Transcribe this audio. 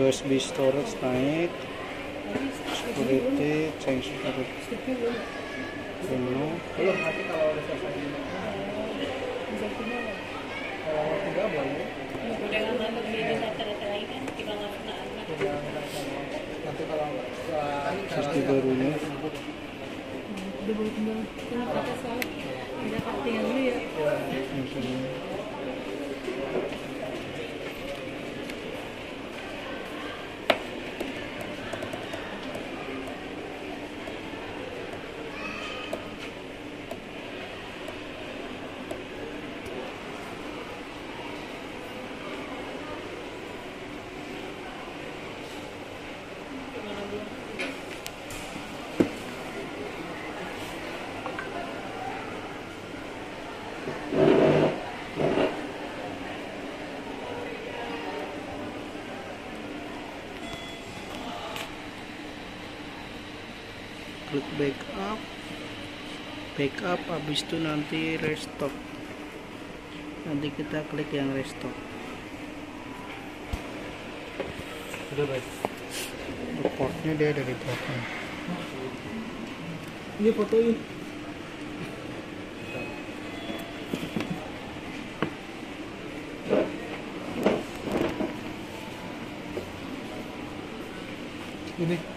USB storage naik, security, change security penuh. Belum, nanti kalau udah selesai ini. Kalau tidak boleh. Nanti kalau Sistem barunya Udah boleh tinggal pakai soal ada tinggal dulu ya. klik backup, habis itu nanti restore. Nanti kita klik yang restore. sudah baik. Reportnya dia ada di belakang. Ini fotoin. Ini